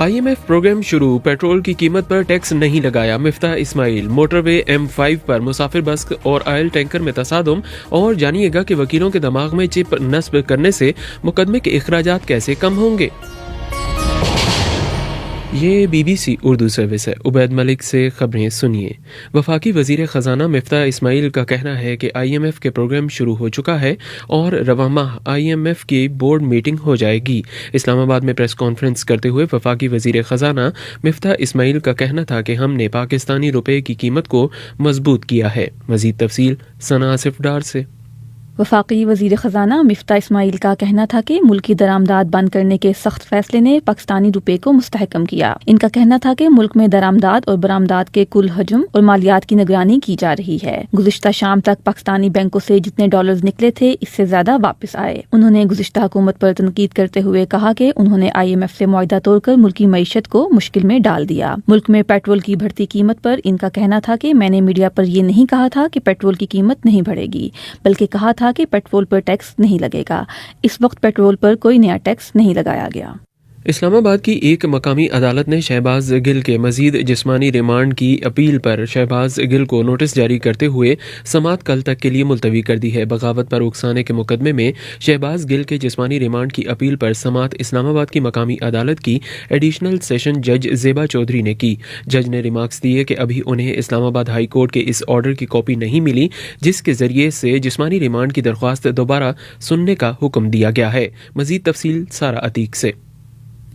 IMF programme शुरू, petrol की कीमत पर टैक्स नहीं लगाया, मिफ्ताह इस्माइल। मोटरवे M5 पर मुसाफिर बस और ऑयल टैंकर में तसादुम, और जानिएगा कि वकीलों के दिमाग में चिप नस्ब करने से मुकदमे के अखराजात कैसे कम होंगे। ये BBC उर्दू सर्विस है। उबैद मलिक से खबरें सुनिए। वफाकी वजीर ख़जाना मिफ्ताह इस्माइल का कहना है कि IMF के प्रोग्राम शुरू हो चुका है और रवां माह IMF की बोर्ड मीटिंग हो जाएगी। इस्लामाबाद में प्रेस कॉन्फ्रेंस करते हुए वफाकी वजीर ख़जाना मिफ्ताह इस्माइल का कहना था कि हमने पाकिस्तानी रुपये की कीमत को मजबूत किया है। मज़ीद तफसील सना आसिफ डार से। वफाकी वजीर ख़जाना मिफ्ताह इस्माइल का कहना था कि मुल्की दरामदाद बंद करने के सख्त फैसले ने पाकिस्तानी रुपये को मुस्तहकम किया। इनका कहना था कि मुल्क में दरामदाद और बरामदाद के कुल हजम और मालियात की निगरानी की जा रही है। गुज़िश्ता शाम तक पाकिस्तानी बैंकों से जितने डॉलर्स निकले थे इससे ज्यादा वापस आए। उन्होंने गुज़िश्ता हुकूमत पर तनकीद करते हुए कहा कि उन्होंने IMF से मुआहदा तोड़कर मुल्की मईशत को मुश्किल में डाल दिया। मुल्क में पेट्रोल की बढ़ती कीमत पर इनका कहना था कि मैंने मीडिया पर ये नहीं कहा था कि पेट्रोल की कीमत नहीं बढ़ेगी, बल्कि कहा था कि पेट्रोल पर टैक्स नहीं लगेगा। इस वक्त पेट्रोल पर कोई नया टैक्स नहीं लगाया गया। इस्लामाबाद की एक मकामी अदालत ने शहबाज गिल के मजीद जिस्मानी रिमांड की अपील पर शहबाज गिल को नोटिस जारी करते हुए समाअत कल तक के लिए मुलतवी कर दी है। बगावत पर उकसाने के मुकदमे में शहबाज गिल के जिस्मानी रिमांड की अपील पर समाअत इस्लामाबाद की मकामी अदालत की एडिशनल सेशन जज ज़ेबा चौधरी ने की। जज ने रिमार्क्स दिए कि अभी उन्हें इस्लामाबाद हाई कोर्ट के इस ऑर्डर की कॉपी नहीं मिली जिसके जरिए से जिस्मानी रिमांड की दरख्वास्त दोबारा सुनने का हुक्म दिया गया है। मजीद तफसील सारा अतीक से।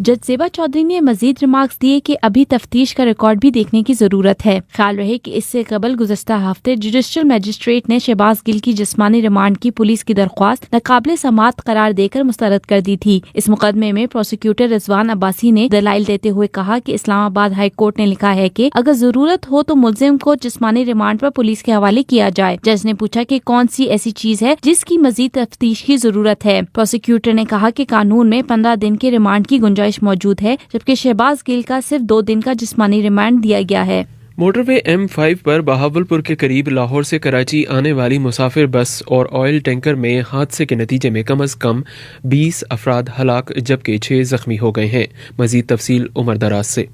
जज ज़ेबा चौधरी ने मजीद रिमार्क्स दिए कि अभी तफ्तीश का रिकॉर्ड भी देखने की जरूरत है। ख्याल रहे कि इससे कबल गुज़श्ता हफ्ते जुडिशल मजिस्ट्रेट ने शहबाज गिल की जिस्मानी रिमांड की पुलिस की दरख्वास्त नाकाबिले समाअत करार देकर मुस्तरद कर दी थी। इस मुकदमे में प्रोसिक्यूटर रिजवान अब्बासी ने दलाइल देते हुए कहा कि इस्लामाबाद हाई कोर्ट ने लिखा है कि अगर जरूरत हो तो मुल्जिम को जिस्मानी रिमांड पर पुलिस के हवाले किया जाए। जज ने पूछा कि कौन सी ऐसी चीज है जिसकी मजीद तफ्तीश की जरूरत है। प्रोसिक्यूटर ने कहा कि कानून में 15 दिन के रिमांड की गुंजाइश मौजूद है, जबकि शहबाज गिल का सिर्फ 2 दिन का जिस्मानी रिमांड दिया गया है। मोटरवे M5 पर बहावलपुर के करीब लाहौर से कराची आने वाली मुसाफिर बस और ऑयल टैंकर में हादसे के नतीजे में कम अज कम 20 अफराद हलाक जबकि 6 जख्मी हो गए हैं। मजीद तफसील उमर दराज से।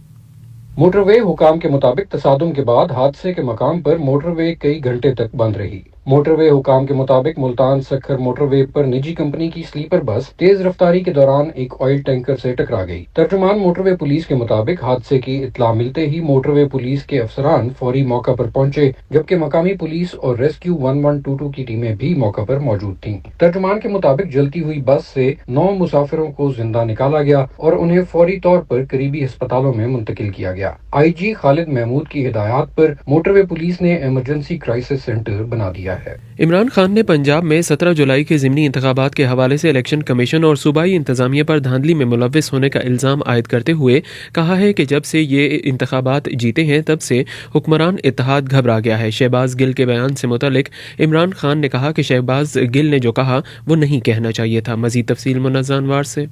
मोटरवे हुकाम के मुताबिक तसादुम के बाद हादसे के मकाम पर मोटरवे कई घंटे तक बंद रही। मोटरवे हुकाम के मुताबिक मुल्तान सखर मोटरवे पर निजी कंपनी की स्लीपर बस तेज रफ्तारी के दौरान एक ऑयल टैंकर से टकरा गई। तर्जुमान मोटरवे पुलिस के मुताबिक हादसे की इत्तला मिलते ही मोटरवे पुलिस के अफसरान फौरी मौका पर पहुंचे, जबकि मकामी पुलिस और रेस्क्यू 1122 की टीमें भी मौका पर मौजूद थीं। तर्जुमान के मुताबिक जलती हुई बस से 9 मुसाफिरों को जिंदा निकाला गया और उन्हें फौरी तौर पर करीबी अस्पतालों में मुंतकिल किया गया। IG खालिद महमूद की हिदायत पर मोटरवे पुलिस ने इमरजेंसी क्राइसिस सेंटर बना दिया है। इमरान खान ने पंजाब में 17 जुलाई के ज़िमनी इंतखाबात के हवाले से इलेक्शन कमीशन और सूबाई इंतजामिया पर धांधली में मुलव्विस होने का इल्ज़ाम आयद करते हुए कहा है कि जब से ये इंतखाबात जीते हैं तब से हुक्मरान इत्तेहाद घबरा गया है। शहबाज गिल के बयान से मुतल्लिक इमरान खान ने कहा कि शहबाज गिल ने जो कहा वो नहीं कहना चाहिए था। मज़ीद तफसील मुन्नज़ अनवार से।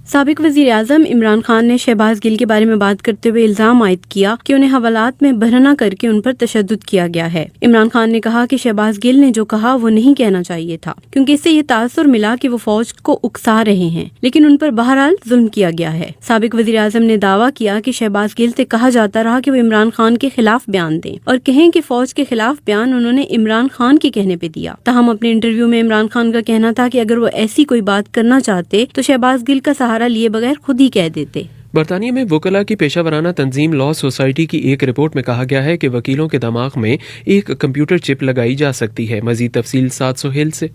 साबिक वज़ीर आज़म इमरान खान ने शहबाज गिल के बारे में बात करते हुए इल्जाम आयद किया कि उन्हें हवालात में बरहना करके उन पर तशद्दुद किया गया है। इमरान खान ने कहा कि शहबाज गिल ने जो कहा वो नहीं कहना चाहिए था, क्योंकि इससे ये तासुर मिला कि वो फौज को उकसा रहे हैं, लेकिन उन पर बहरहाल जुल्म किया गया है। साबिक वज़ीर आज़म ने दावा किया कि शहबाज गिल से कहा जाता रहा कि वो इमरान खान के खिलाफ बयान दें और कहें कि फौज के खिलाफ बयान उन्होंने इमरान खान के कहने पे दिया। ताहम अपने इंटरव्यू में इमरान खान का कहना था कि अगर वो ऐसी कोई बात करना चाहते तो शहबाज गिल का सहारा लिए बगैर खुद ही कह देते। बरतानिया में वकला की पेशा वराना तंजीम लॉ सोसाइटी की एक रिपोर्ट में कहा गया है कि वकीलों के दिमाग में एक कंप्यूटर चिप लगाई जा सकती है। मजीद तफसील 7 सुहेल से।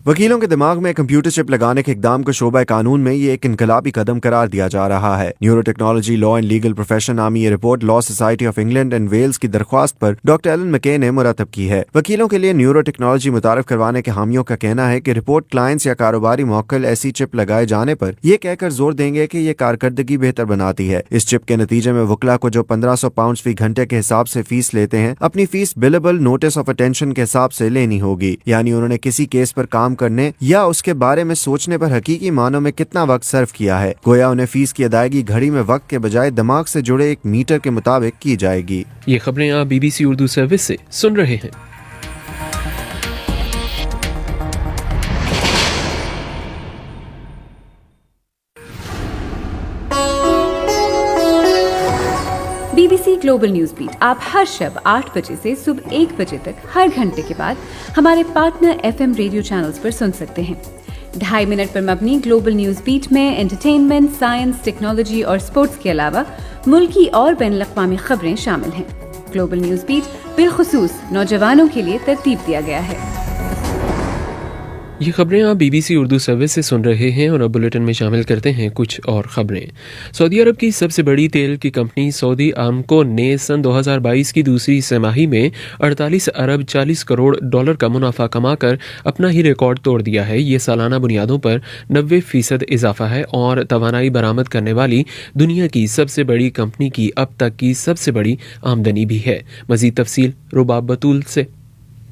वकीलों के दिमाग में कंप्यूटर चिप लगाने के इकदाम को शोबा कानून में ये एक इनकलाबी कदम करार दिया जा रहा है। Neuro technology law and legal profession नामी ये report Law Society of England and Wales की दरख्वास्त पर डॉक्टर एलन मैके ने मुरतब की है। वकीलों के लिए न्यूरो टेक्नोलॉजी मुतारफ करवाने के हामियों का कहना है कि रिपोर्ट क्लाइंट्स या कारोबारी मौक्किल ऐसी चिप लगाए जाने पर यह कहकर जोर देंगे कि ये कारकर्दगी बेहतर बनाती है। इस चिप के नतीजे में वकला को जो 1500 पाउंड फी घंटे के हिसाब से फीस लेते हैं, अपनी fees billable notice of attention के हिसाब से लेनी होगी। यानी उन्होंने किसी केस पर काम करने या उसके बारे में सोचने पर हकीकी मानों में कितना वक्त सर्व किया है। गोया उन्हें फीस की अदायगी घड़ी में वक्त के बजाय दिमाग से जुड़े एक मीटर के मुताबिक की जाएगी। ये खबरें आप BBC उर्दू सर्विस से सुन रहे हैं। BBC ग्लोबल न्यूज बीट आप हर शब 8 बजे से सुबह 1 बजे तक हर घंटे के बाद हमारे पार्टनर FM रेडियो चैनल्स पर सुन सकते हैं। 2.5 मिनट पर मबनी ग्लोबल न्यूज बीट में एंटरटेनमेंट, साइंस, टेक्नोलॉजी और स्पोर्ट्स के अलावा मुल्की और बैनुल-अक़वामी खबरें शामिल हैं। ग्लोबल न्यूज बीट बिलखुसूस नौजवानों के लिए तरतीब दिया गया है। ये खबरें आप BBC उर्दू सर्विस से सुन रहे हैं और अब बुलेटिन में शामिल करते हैं कुछ और खबरें। सऊदी अरब की सबसे बड़ी तेल की कंपनी सऊदी आरामको ने सन 2022 की दूसरी तिमाही में 48 अरब 40 करोड़ डॉलर का मुनाफा कमाकर अपना ही रिकॉर्ड तोड़ दिया है। ये सालाना बुनियादों पर 90% इजाफा है और तवानाई बरामद करने वाली दुनिया की सबसे बड़ी कंपनी की अब तक की सबसे बड़ी आमदनी भी है। मजीद तफसील रुबाब बतूल से।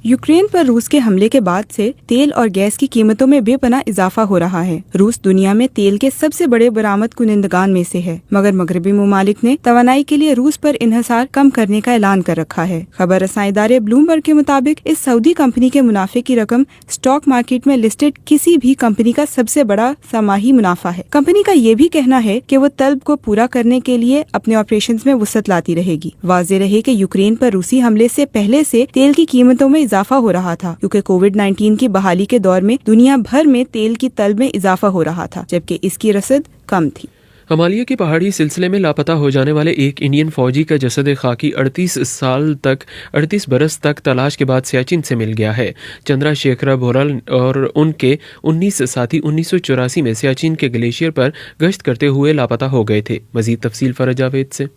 यूक्रेन पर रूस के हमले के बाद से तेल और गैस की कीमतों में बेपनाह इजाफा हो रहा है। रूस दुनिया में तेल के सबसे बड़े बरामद कुनिंदगान में से है, मगर मगरबी ममालिक ने तवानाई के लिए रूस पर इन्हिसार कम करने का ऐलान कर रखा है। खबर रसां इदारे ब्लूमबर्ग के मुताबिक इस सऊदी कंपनी के मुनाफे की रकम स्टॉक मार्केट में लिस्टेड किसी भी कंपनी का सबसे बड़ा समाही मुनाफा है। कंपनी का ये भी कहना है कि वो तलब को पूरा करने के लिए अपने ऑपरेशन में वसअत लाती रहेगी। वाज़ेह रहे कि यूक्रेन पर रूसी हमले से पहले से तेल की कीमतों में इजाफा हो रहा था, क्योंकि कोविड-19 की बहाली के दौर में दुनिया भर में तेल की तलब में इजाफा हो रहा था, जबकि इसकी रसद कम थी। हिमालय की पहाड़ी सिलसिले में लापता हो जाने वाले एक इंडियन फौजी का जसद खाकी 38 बरस तक तलाश के बाद सियाचिन से मिल गया है। चंद्रशेखर बोरल और उनके 19 साथी 1984 में सियाचिन के ग्लेशियर पर गश्त करते हुए लापता हो गए थे। मजीद तफसील फरज जावेद से।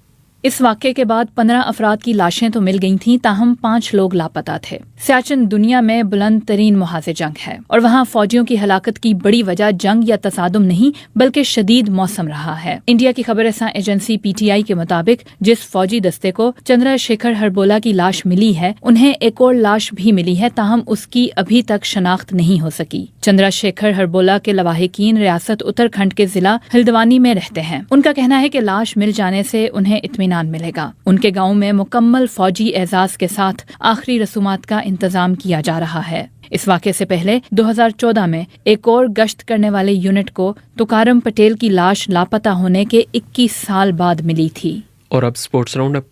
इस वाक़े के बाद 15 अफराद की लाशें तो मिल गई थीं, ताहम 5 लोग लापता थे। सियाचिन दुनिया में बुलंद तरीन मुहाज़े जंग है और वहाँ फौजियों की हलाकत की बड़ी वजह जंग या तसादुम नहीं बल्कि शदीद मौसम रहा है। इंडिया की खबर रसां एजेंसी PTI के मुताबिक जिस फौजी दस्ते को चंद्रशेखर हरबोला की लाश मिली है, उन्हें एक और लाश भी मिली है, ताहम उसकी अभी तक शनाख्त नहीं हो सकी। चंद्रशेखर हरबोला के लवाहिकीन रियासत उत्तराखंड के जिला हल्द्वानी में रहते हैं। उनका कहना है कि लाश मिल जाने से उन्हें इत्मीनान मिलेगा। उनके गांव में मुकम्मल फौजी एजाज के साथ आखिरी रसूमात का इंतजाम किया जा रहा है। इस वाक़े से पहले 2014 में एक और गश्त करने वाले यूनिट को तुकारम पटेल की लाश लापता होने के 21 साल बाद मिली थी। और अब स्पोर्ट्स राउंड अप।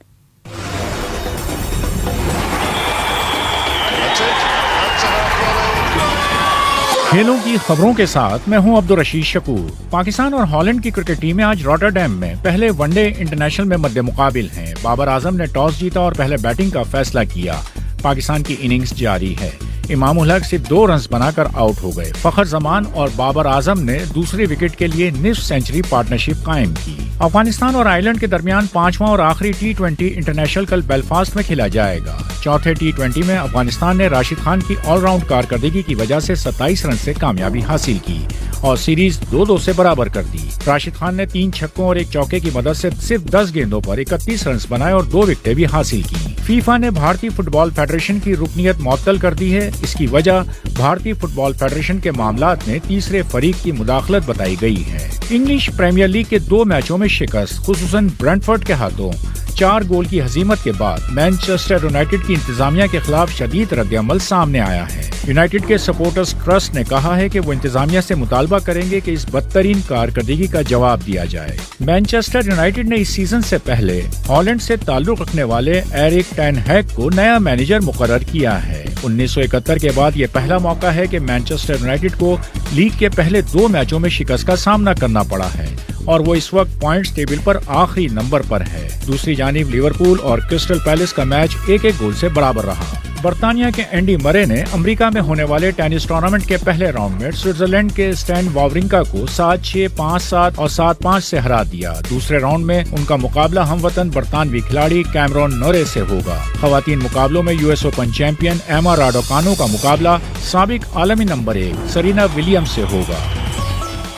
खेलों की खबरों के साथ मैं हूं अब्दुल रशीद शकूर। पाकिस्तान और हॉलैंड की क्रिकेट टीमें आज रॉटरडैम में पहले वनडे इंटरनेशनल में मद्दे मुकाबिल हैं। बाबर आजम ने टॉस जीता और पहले बैटिंग का फैसला किया। पाकिस्तान की इनिंग्स जारी है। इमाम उल हक सिर्फ 2 रन्स बनाकर आउट हो गए। फखर जमान और बाबर आजम ने दूसरी विकेट के लिए निस्फ सेंचुरी पार्टनरशिप कायम की। अफगानिस्तान और आयरलैंड के दरमियान 5वां और आखिरी T20 इंटरनेशनल कल बेलफास्ट में खेला जाएगा। चौथे T20 में अफगानिस्तान ने राशिद खान की ऑलराउंड कारकर्दगी की वजह से 27 रन से कामयाबी हासिल की और सीरीज 2-2 से बराबर कर दी। राशिद खान ने 3 छक्कों और 1 चौके की मदद से सिर्फ 10 गेंदों पर 31 रन बनाए और 2 विकेटें भी हासिल की। फीफा ने भारतीय फुटबॉल फेडरेशन की रुकनियत मुअत्तल कर दी है। इसकी वजह भारतीय फुटबॉल फेडरेशन के मामलात में तीसरे फरीक की मुदाखलत बताई गई है। इंग्लिश प्रीमियर लीग के 2 मैचों में शिकस्त, खुसूसन ब्रेंटफोर्ड के हाथों 4 गोल की हजीमत के बाद मैनचेस्टर यूनाइटेड की इंतजामिया के खिलाफ शदीद रद्द-ए-अमल सामने आया है। यूनाइटेड के सपोर्टर्स ट्रस्ट ने कहा है कि वो इंतजामिया से मुतालबा करेंगे कि इस बदतरीन कारकर्दगी का जवाब दिया जाए। मैनचेस्टर यूनाइटेड ने इस सीजन से पहले हॉलैंड से ताल्लुक रखने वाले एरिक टेन हैग को नया मैनेजर मुकर्रर किया है। 1971 के बाद ये पहला मौका है कि मैनचेस्टर यूनाइटेड को लीग के पहले 2 मैचों में शिकस्त का सामना करना पड़ा है और वो इस वक्त पॉइंट्स टेबल पर आखिरी नंबर पर है। दूसरी जानिब लिवरपूल और क्रिस्टल पैलेस का मैच 1-1 गोल से बराबर रहा। बर्तानिया के एंडी मरे ने अमेरिका में होने वाले टेनिस टूर्नामेंट के पहले राउंड में स्विट्जरलैंड के स्टैन वावरिंका को 7-6, 5-7 और 7-5 से हरा दिया। दूसरे राउंड में उनका मुकाबला हमवतन बरतानवी खिलाड़ी कैमरॉन नोरे से होगा। खवातीन मुकाबलों में US ओपन चैंपियन एमा राडोकानो का मुकाबला साबिक आलमी नंबर 1 सरीना विलियम्स से होगा।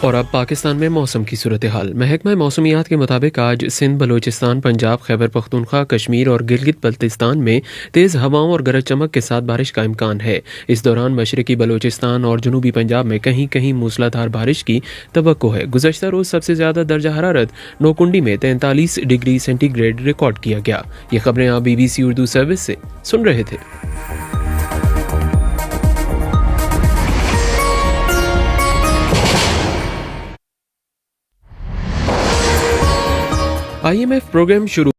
और अब पाकिस्तान में मौसम की सूरत हाल। महकमा मौसमियात के मुताबिक आज सिंध, बलोचिस्तान, पंजाब, खैबर पख्तूनख्वा, कश्मीर और गिलगित बल्तिस्तान में तेज़ हवाओं और गरज चमक के साथ बारिश का इम्कान है। इस दौरान मशरकी बलोचिस्तान और जनूबी पंजाब में कहीं कहीं मूसलाधार बारिश की तवक्को है। गुज़श्ता रोज़ सबसे ज़्यादा दर्जा हरारत नौकुंडी में 43 डिग्री सेंटीग्रेड रिकॉर्ड किया गया। ये खबरें आप BBC उर्दू सर्विस से सुन रहे थे। IMF प्रोग्राम शुरू